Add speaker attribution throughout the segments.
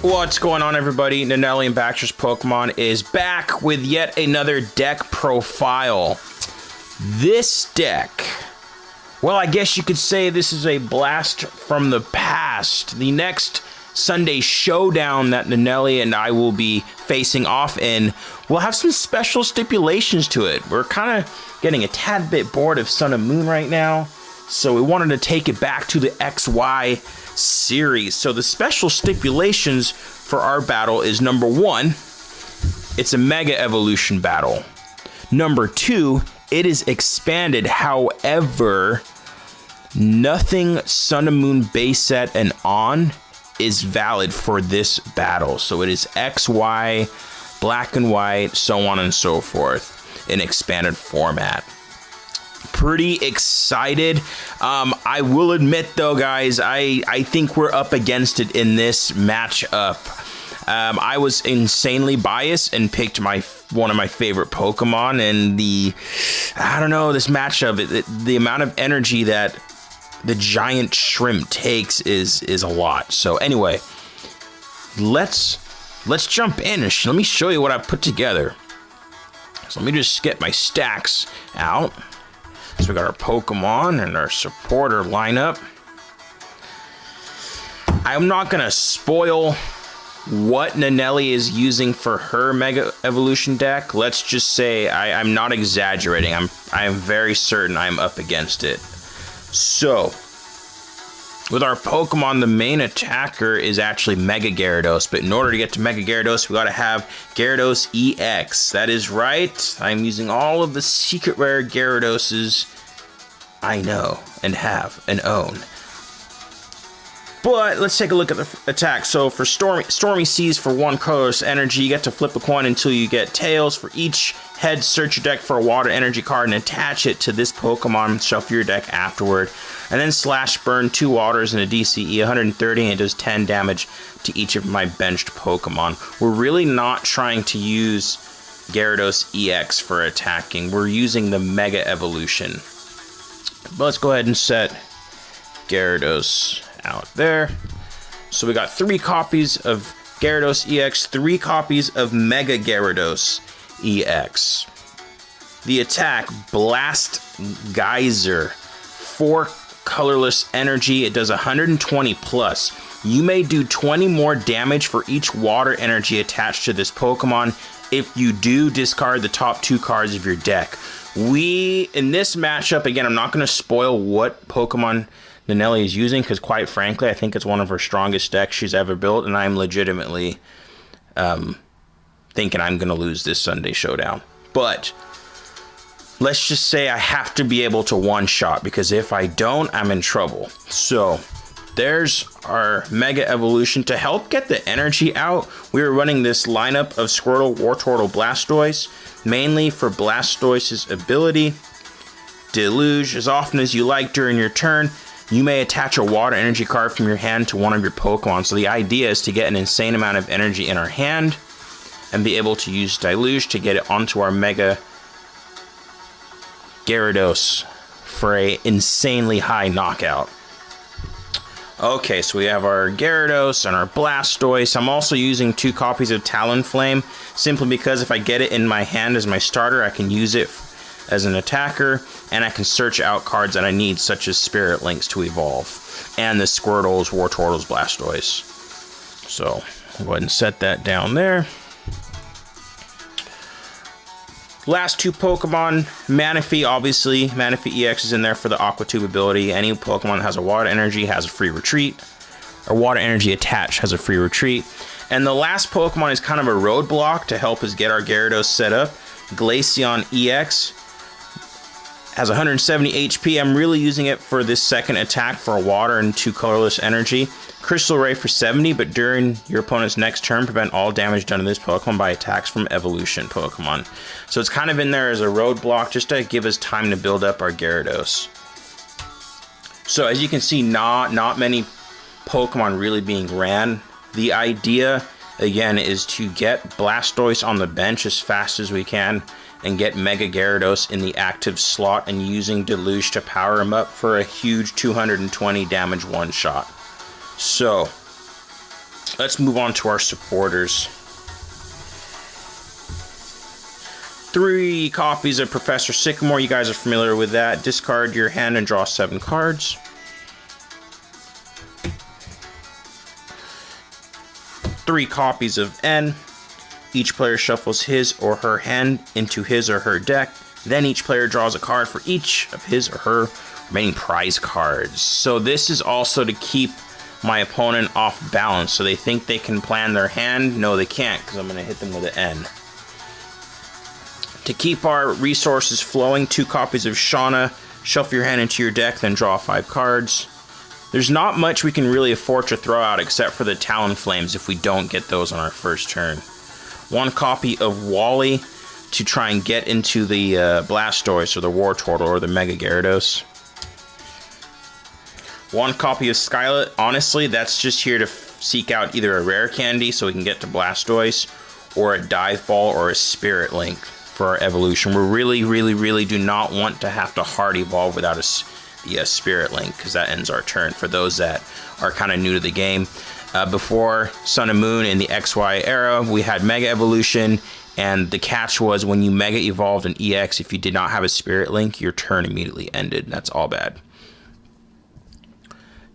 Speaker 1: What's going on, everybody? Nanelli and Baxter's Pokemon is back with yet another deck profile. This deck, well, I guess you could say this is a blast from the past. The next Sunday showdown that Nanelli and I will be facing off in will have some special stipulations to it. We're kind of getting a tad bit bored of Sun and Moon right now, so we wanted to take it back to the XY series. So the special stipulations for our battle is number 1, it's a Mega Evolution battle. Number 2, it is expanded. However, nothing Sun and Moon base set and on is valid for this battle. So it is XY, black and white, so on and so forth in expanded format. Pretty excited. I will admit though, guys, I think we're up against it in this matchup. I was insanely biased and picked one of my favorite Pokemon, and I don't know, this matchup, the amount of energy that the giant shrimp takes is a lot. So anyway, let's jump in and let me show you what I put together. So let me just get my stacks out. So we got our Pokemon and our supporter lineup. I'm not gonna spoil what Nanelli is using for her Mega Evolution deck. Let's just say I'm not exaggerating. I am very certain I'm up against it. So with our Pokemon, the main attacker is actually Mega Gyarados, but in order to get to Mega Gyarados, we gotta have Gyarados EX. That is right, I'm using all of the secret rare Gyaradoses I know and have and own. But let's take a look at the attack. So for Stormy Seas, for 1 colorless energy, you get to flip a coin until you get tails. For each head, search your deck for a water energy card and attach it to this Pokemon. Shuffle your deck afterward. And then slash burn 2 waters and a DCE 130, and it does 10 damage to each of my benched Pokemon. We're really not trying to use Gyarados EX for attacking. We're using the Mega Evolution. But let's go ahead and set Gyarados out there. So we got 3 copies of Gyarados EX, 3 copies of Mega Gyarados EX. The attack, Blast Geyser, 4 colorless energy. It does 120 plus. You may do 20 more damage for each water energy attached to this Pokemon. If you do, discard the top 2 cards of your deck. In this matchup, again, I'm not going to spoil what Pokemon Nanelli is using, because quite frankly, I think it's one of her strongest decks she's ever built, and I'm legitimately thinking I'm going to lose this Sunday showdown. But let's just say I have to be able to one-shot, because if I don't, I'm in trouble. So there's our Mega Evolution. To help get the energy out, we are running this lineup of Squirtle, Wartortle, Blastoise, mainly for Blastoise's ability, Deluge. As often as you like during your turn, you may attach a water energy card from your hand to one of your Pokemon. So the idea is to get an insane amount of energy in our hand and be able to use Deluge to get it onto our Mega Gyarados for a insanely high knockout. Okay, so we have our Gyarados and our Blastoise. I'm also using 2 copies of Talonflame, simply because if I get it in my hand as my starter, I can use it as an attacker, and I can search out cards that I need, such as Spirit Links to evolve, and the Squirtles, Wartortles, Blastoise. So, I'll go ahead and set that down there. Last 2 Pokemon, Manaphy, obviously. Manaphy EX is in there for the Aqua Tube ability. Any Pokemon that has a water energy has a free retreat, or water energy attached has a free retreat. And the last Pokemon is kind of a roadblock to help us get our Gyarados set up. Glaceon EX has 170 HP. I'm really using it for this second attack for a water and 2 colorless energy. Crystal Ray for 70, but during your opponent's next turn, prevent all damage done to this Pokemon by attacks from Evolution Pokemon. So it's kind of in there as a roadblock, just to give us time to build up our Gyarados. So as you can see, not many Pokemon really being ran. The idea, again, is to get Blastoise on the bench as fast as we can and get Mega Gyarados in the active slot, and using Deluge to power him up for a huge 220 damage one-shot. So, let's move on to our supporters. 3 copies of Professor Sycamore. You guys are familiar with that. Discard your hand and draw 7 cards. 3 copies of N. Each player shuffles his or her hand into his or her deck. Then each player draws a card for each of his or her remaining prize cards. So this is also to keep my opponent off balance. So they think they can plan their hand. No, they can't, because I'm going to hit them with an N. To keep our resources flowing, 2 copies of Shauna. Shuffle your hand into your deck, then draw 5 cards. There's not much we can really afford to throw out except for the Talonflames if we don't get those on our first turn. 1 copy of Wally to try and get into the Blastoise or the War Turtle or the Mega Gyarados. 1 copy of Skylet. Honestly, that's just here to seek out either a rare candy so we can get to Blastoise, or a Dive Ball or a Spirit Link for our evolution. We really do not want to have to hard evolve without the Spirit Link, because that ends our turn. For those that are kind of new to the game, before Sun and Moon in the XY era, we had Mega Evolution, and the catch was when you Mega Evolved an EX, if you did not have a Spirit Link, your turn immediately ended. That's all bad.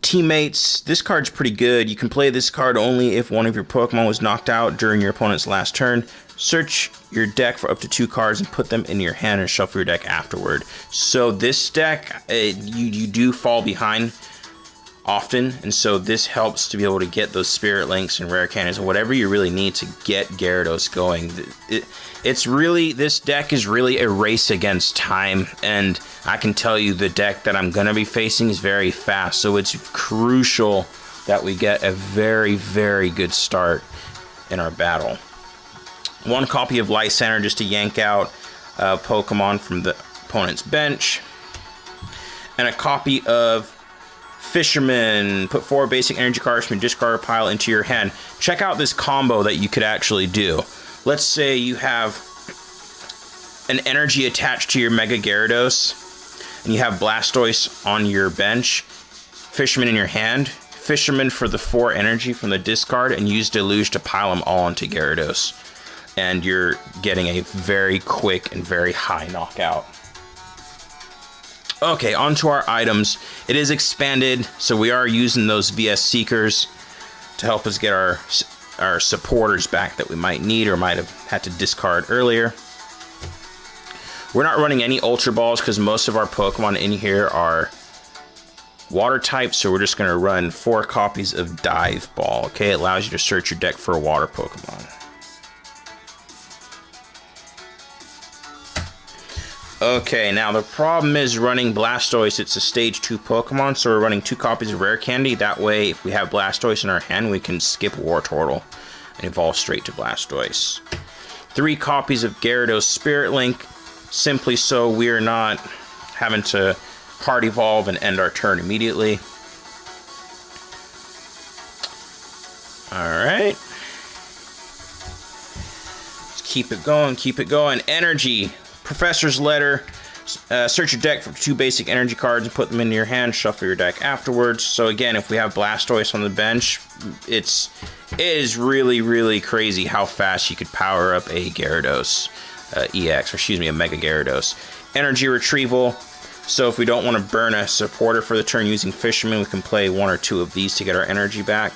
Speaker 1: Teammates, this card's pretty good. You can play this card only if one of your Pokemon was knocked out during your opponent's last turn. Search your deck for up to 2 cards and put them in your hand and shuffle your deck afterward. So this deck, you do fall behind often, and so this helps to be able to get those Spirit Links and rare candies and whatever you really need to get Gyarados going. This deck is really a race against time, and I can tell you the deck that I'm going to be facing is very fast, so it's crucial that we get a very good start in our battle. 1 copy of Lysander just to yank out Pokemon from the opponent's bench. And a copy of Fisherman. Put 4 basic energy cards from your discard pile into your hand. Check out this combo that you could actually do. Let's say you have an energy attached to your Mega Gyarados, and you have Blastoise on your bench, Fisherman in your hand. Fisherman for the 4 energy from the discard, and use Deluge to pile them all onto Gyarados. And you're getting a very quick and very high knockout. Okay, on to our items. It is expanded, so we are using those VS Seekers to help us get our supporters back that we might need or might have had to discard earlier. We're not running any Ultra Balls because most of our Pokemon in here are water types, so we're just going to run 4 copies of Dive Ball. Okay, it allows you to search your deck for a water Pokemon. Okay, now the problem is running Blastoise. It's a stage 2 Pokemon, so we're running 2 copies of Rare Candy. That way, if we have Blastoise in our hand, we can skip War Turtle and evolve straight to Blastoise. 3 copies of Gyarados Spirit Link, simply so we're not having to hard evolve and end our turn immediately. Alright. Let's keep it going. Energy. Professor's Letter. Search your deck for 2 basic energy cards and put them into your hand. Shuffle your deck afterwards. So again, if we have Blastoise on the bench, it is really crazy how fast you could power up a Gyarados EX, or excuse me, a Mega Gyarados. Energy Retrieval. So if we don't want to burn a supporter for the turn using Fisherman, we can play 1 or 2 of these to get our energy back.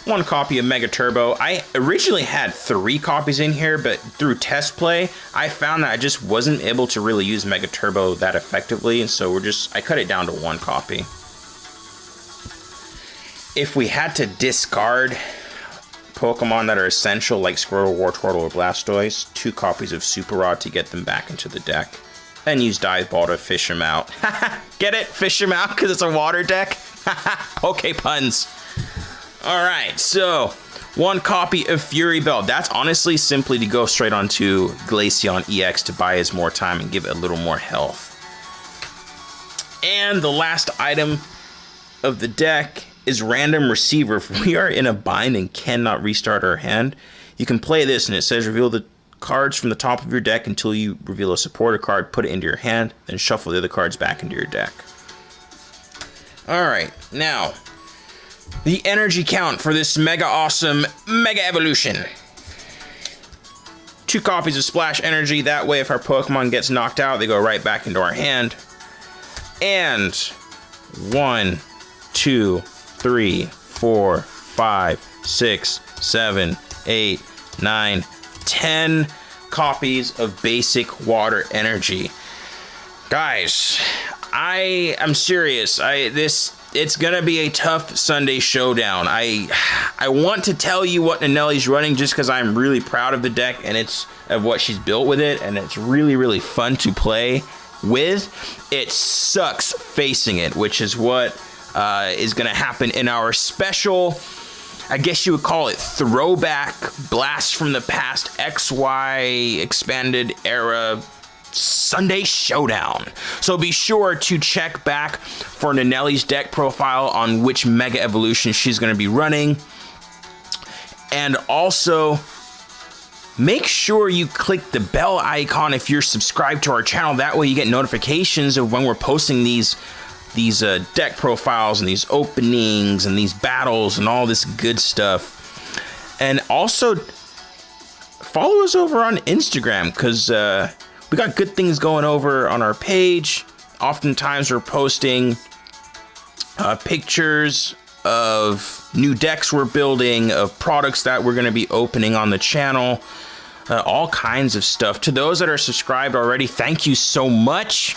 Speaker 1: 1 copy of Mega Turbo. I originally had 3 copies in here, but through test play, I found that I just wasn't able to really use Mega Turbo that effectively, and so I cut it down to 1 copy. If we had to discard Pokemon that are essential, like Squirtle, Wartortle, or Blastoise, 2 copies of Super Rod to get them back into the deck, and use Dive Ball to fish them out. Get it? Fish them out because it's a water deck? Okay, puns. Alright, so 1 copy of Fury Bell. That's honestly simply to go straight onto Glaceon EX to buy us more time and give it a little more health. And the last item of the deck is Random Receiver. If we are in a bind and cannot restart our hand, you can play this, and it says reveal the cards from the top of your deck until you reveal a supporter card, put it into your hand, then shuffle the other cards back into your deck. Alright, now, the energy count for this mega awesome Mega Evolution. 2 copies of Splash Energy. That way, if our Pokemon gets knocked out, they go right back into our hand. And 1, 2, 3, 4, 5, 6, 7, 8, 9, 10 copies of basic water energy. Guys, I am serious. It's gonna be a tough Sunday showdown. I want to tell you what Nanelli's running just because I'm really proud of the deck and it's of what she's built with it, and it's really, really fun to play with. It sucks facing it, which is what is gonna happen in our special, I guess you would call it, throwback Blast from the Past XY expanded era Sunday Showdown. So be sure to check back for Nanelli's deck profile on which Mega Evolution she's going to be running. And also, make sure you click the bell icon if you're subscribed to our channel. That way you get notifications of when we're posting these deck profiles and these openings and these battles and all this good stuff. And also, follow us over on Instagram, because we got good things going over on our page. Oftentimes we're posting pictures of new decks we're building, of products that we're going to be opening on the channel, all kinds of stuff. To those that are subscribed already, thank you so much.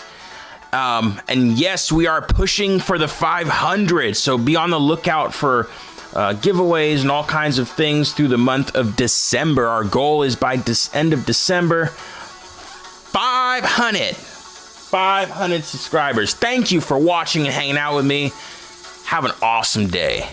Speaker 1: And yes, we are pushing for the 500, so be on the lookout for giveaways and all kinds of things through the month of December. Our goal is by end of December, 500 subscribers. Thank you for watching and hanging out with me. Have an awesome day.